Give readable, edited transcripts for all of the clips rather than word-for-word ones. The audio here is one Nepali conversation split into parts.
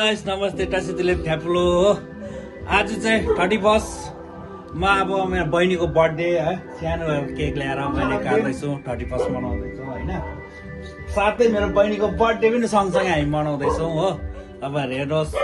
गाइस नमस्ते टासी दिलीप ठ्यापुलो हो। आज चाहिँ 31 म अब मेरो बहिनीको बर्थडे है सानो केक ल्याएर मैले काट्दैछु 31 मनाउँदैछौँ होइन। साथै मेरो बहिनीको बर्थडे पनि सँगसँगै हामी मनाउँदैछौँ हो। तपाईँहरू हेर्नुहोस्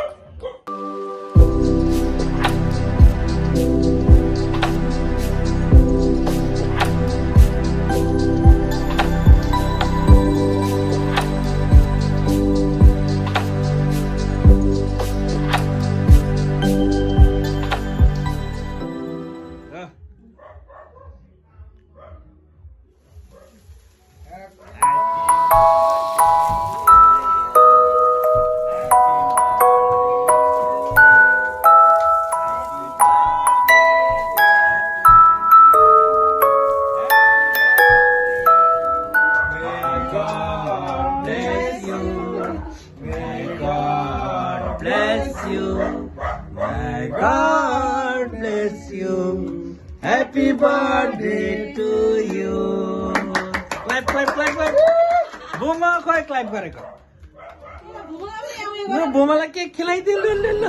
God bless you. Happy birthday to you. Clap, clap, clap, clap. Buma खोइ clap गरेको। ल बुमालाई केक खिलाइदियो ल ल ल।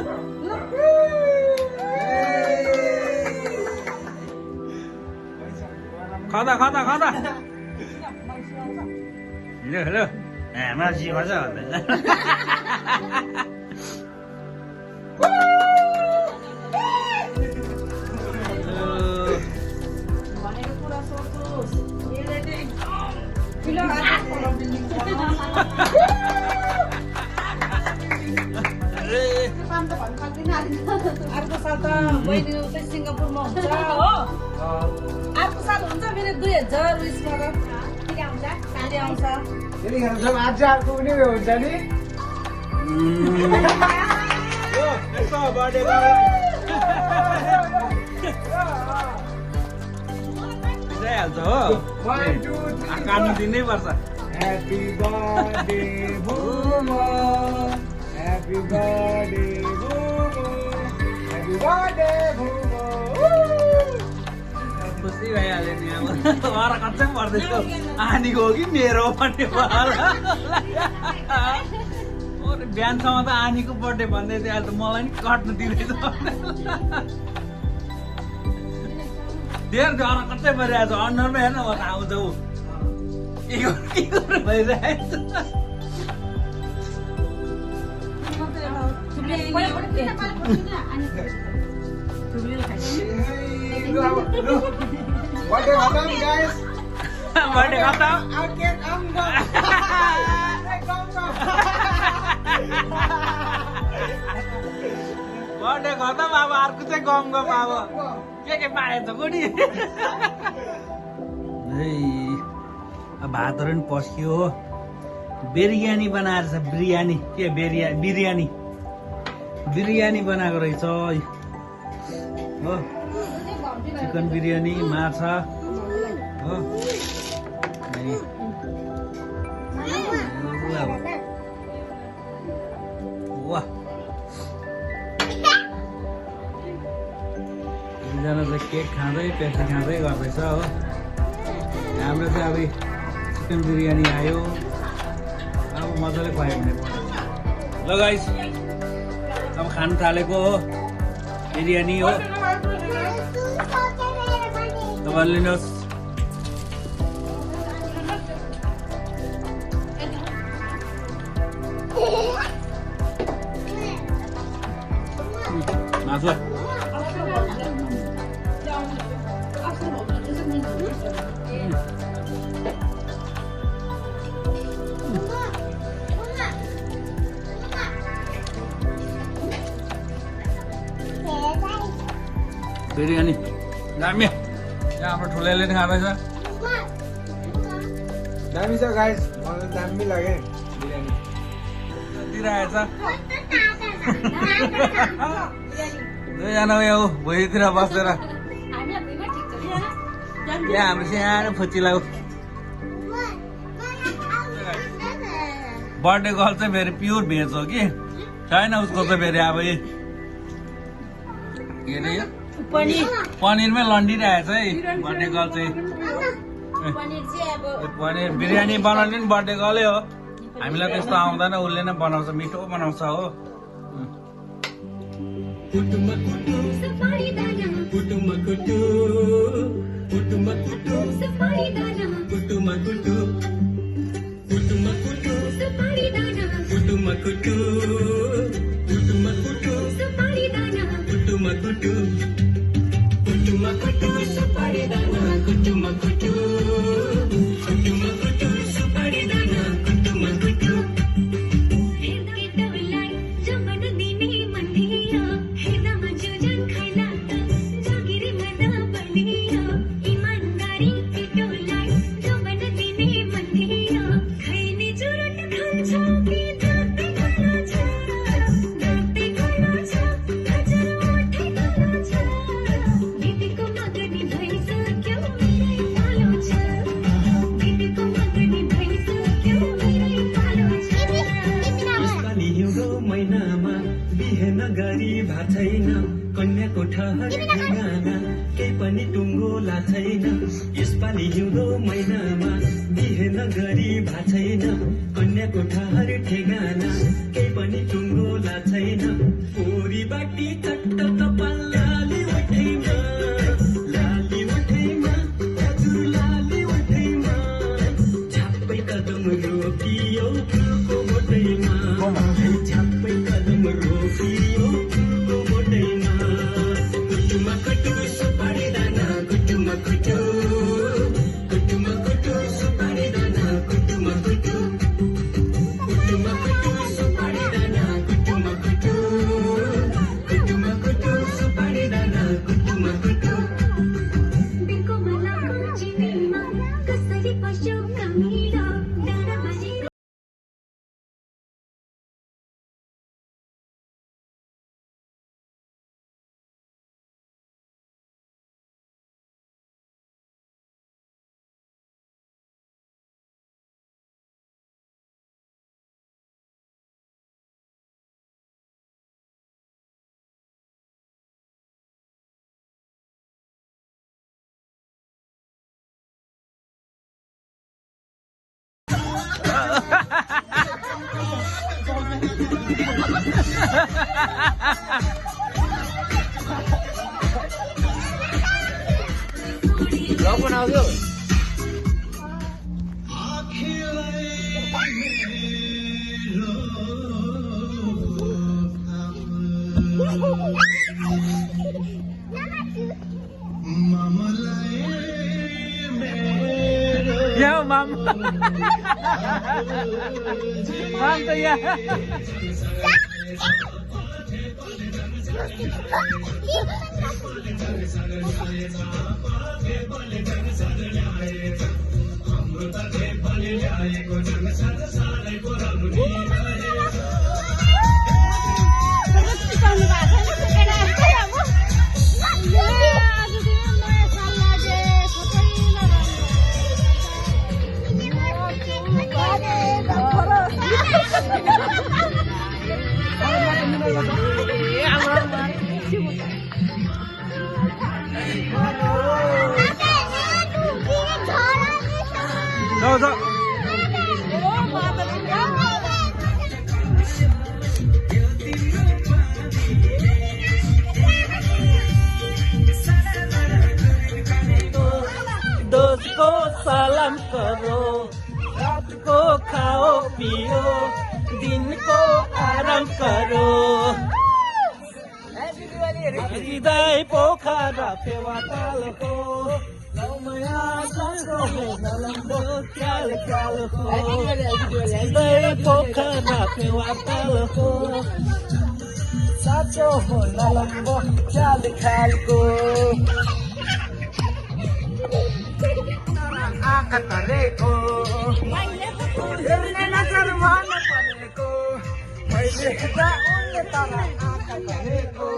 खादा खादा खादा। Hello hello. मान्छे भन्छ भन्दैन। अर्को साल त बहिनी उतै सिङ्गापुरमा हुन्छ हो। अर्को साल हुन्छ फेरि 2000 उयसमा त फेरि आउँछ त्यतिखेर सब आज अर्को पनि हुन्छ नि हाल्छ हो काट्नु दिनै पर्छ। Happy birthday Bumo happy birthday Bumo happy birthday Bumo खुसी भइहाल्यो नि अब घर कच्चै पर्दैछ आनीको हो कि मेरो भन्ने बिहानसम्म त आनीको बर्थडे भन्दै थियो अहिले त मलाई नि काट्नु दिँदैछ धेरै घर कच्चै परिरहेको छ अनुहारमा हेर्न म त आउँछ ऊ के गर्नु भइरहेको बर्थडे खतम गाइस बर्थडे खतम आउट केक आउट बर्थडे खतम अब अर्को चाहिँ गम गम अब के पाएछ कोनी भातहरू पनि पस्कियो हो। बिरयानी बनाएर छ बिरयानी के बिरयानी बिरयानी बनाएको रहेछ हो। चिकन बिरयानी माछा हो। वाह एकजना चाहिँ केक खाँदै पेप्सी खाँदै गर्दैछ हो। हाम्रो चाहिँ अब चिकन बिरयानी आयो अब मजाले खुवायो भने ल गाइस अब खानु थालेको हो बिरयानी हो। तपाईँले लिनुहोस् मासु बिरयानी दामी यहाँ हाम्रो ठुलोले नि खाँदैछ दामी छ गाइस मलाई दामी लाग्यो बिरयानी दिइरहेछ दुईजना यो भुइँतिर बसेर यहाँ हाम्रो सानो फुच्ची लाग्यो। बर्थडे गर्ल चाहिँ फेरि प्योर भेज हो कि छैन उसको चाहिँ फेरि अब के अरे यो पनिरमै लन्डिरहेछ है बर्थडे गर्ल चाहिँ। पनिर बिरयानी बनाउने नि बर्थडे गर्लै हो। हामीलाई त्यस्तो आउँदैन, उसले नै बनाउँछ, मिठो बनाउँछ हो। कुटुमा कुटु सफारी दाना कुटुमा कुटु कुटुमा कुटु सफारी दाना कुटुमा कुटु कुटुमा कुटु सफारी दाना कुटुमा कुटु कुटुमा कुटु सफारी दाना कुटुमा कुटु कुटुमा कुटु सफारी दाना कुटुमा कुटु कुटुमा कुटु सफारी दाना कुटुमा कुटु हेर्दा केटालाई जमन दिने मन थियो हेर्दा मजुजन खाइला जागिरी मना बनियो इमानदारी केटालाई जमन दिने मन थियो खाइने जुरुट खान्छ कि जाते खाना छ जाते खाना छ हजुर उठे खाना छ दिदीको मगनी भइसक्यो मेरै पालो छ दिदीको मगनी भइसक्यो मेरै पालो छ यसपालि हिउँदो महिनामा बिहे नगरी भएको छैन कन्याको ठहर ठेगाना केही पनि टुङ्गो छैन यसपालि हिउँदो महिनामा बिहे नगरी भएको छैन कन्याको ठहर ठेगाना केही पनि टुङ्गो छैन पोरी बाटी चट्ट कपाल लाली उठैमा हजुर लाली उठैमा छाप्पै कदम रोकियो फुलको मोटैमा छाप्पै कदम रोकियो फुलको मोटैमा कुटुमा कुटु सुपारी दाना कुटुमा कुटु कुटुमा कुटु सुपारी दाना कुटुमा कुटु कुटुमा कुटु सुपारी दाना कुटुमा कुटु कुटुमा कुटु सुपारी दाना कुटुमा कुटु बिको मलाको चिनीमा कसरी पस्यो कमिलो डाँडा बजेर Vlog बनाउँछु यहाँ माम माम त यहाँ जाऊ दोस्त को सलाम करो रात को खाओ पियो दिन को आराम करो हृदय पोखरा फेवाताल हो लौमाया साँझो हो नलम्बो क्याल क्याल हो हृदय पोखरा फेवाताल हो साँचो हो नलम्बो क्याल ख्यालको आँखा तरेको हेर्ने नजर मन परेको मैले हेर्दा उनले तर आँखा तरेको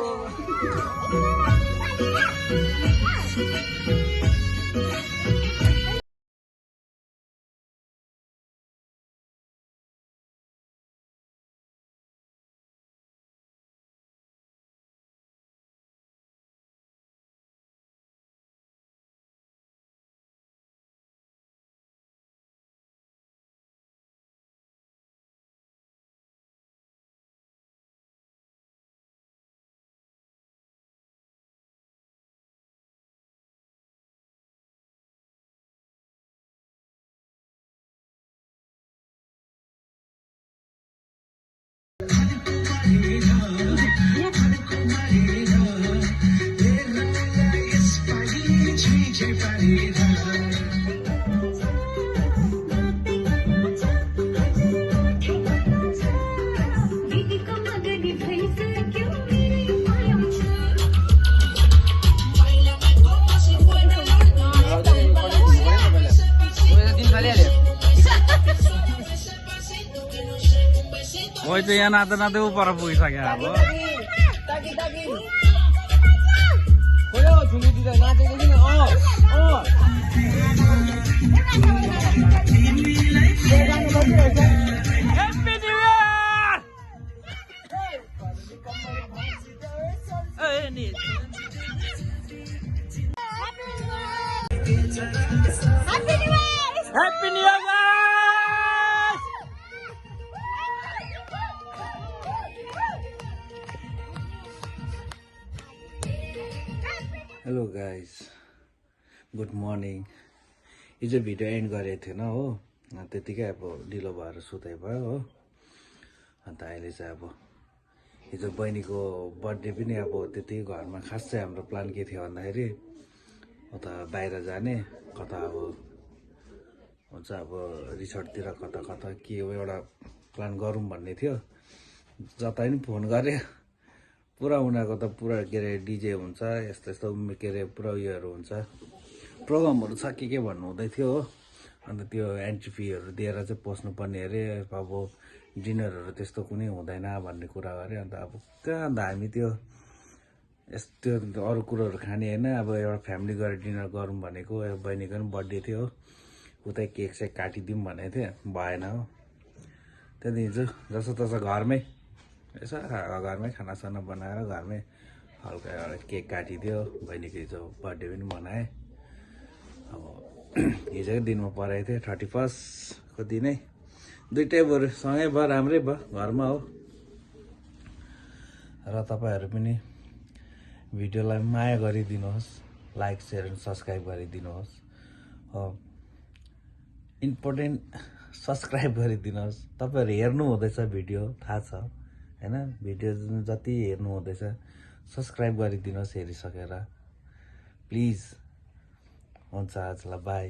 कोही चाहिँ यहाँ नाच्दै नाच्दै ऊ पर पुगिसक्यो अब Happy New Year! Happy New Year, guys! Hello guys, good morning. हिजो भिडियो एन्ड गरेको थिएन हो त्यतिकै अब ढिलो भएर सुताइ भयो हो अन्त अहिले चाहिँ अब हिजो बहिनीको बर्थडे पनि अब त्यति घरमा खास चाहिँ हाम्रो प्लान के थियो भन्दाखेरि उता बाहिर जाने कता अब हुन्छ अब रिसोर्टतिर कता कता के हो एउटा प्लान गरौँ भन्ने थियो जता पनि फोन गरे पुरा उनीहरूको त पुरा के अरे डिजे हुन्छ यस्तो यस्तो के अरे पुरा उयोहरू हुन्छ प्रोग्रामहरू छ के भन्नु हुँदै थियो हो अन्त त्यो एन्ट्री फीहरू दिएर चाहिँ पस्नुपर्ने अरे अब डिनरहरू त्यस्तो कुनै हुँदैन भन्ने कुरा गरे अन्त अब कहाँ अन्त हामी त्यो यस्तो अरू कुरोहरू खाने होइन अब एउटा फ्यामिली गएर डिनर गरौँ भनेको बहिनीको पनि बर्थडे थियो हो उतै केक चाहिँ काटिदिउँ भनेको थिएँ भएन हो त्यहाँदेखि चाहिँ जसो तसो घरमै यसो घरमै खानासाना बनाएर घरमै हल्का एउटा केक काटिदियो बहिनीको हिजो बर्थडे पनि मनाएँ अब हिजोकै दिनमा परेको थिएँ 31 दिनै दुइटै बरु सँगै भयो राम्रै भयो घरमा हो र तपाईँहरू पनि भिडियोलाई माया गरिदिनुहोस् लाइक सेयर एन्ड सब्सक्राइब गरिदिनुहोस् हो इम्पोर्टेन्ट सब्सक्राइब गरिदिनुहोस् तपाईँहरू हेर्नु हुँदैछ भिडियो थाहा छ होइन भिडियो जति हेर्नु हुँदैछ सब्सक्राइब गरिदिनुहोस् हेरिसकेर प्लिज हुन्छ आजलाई बाई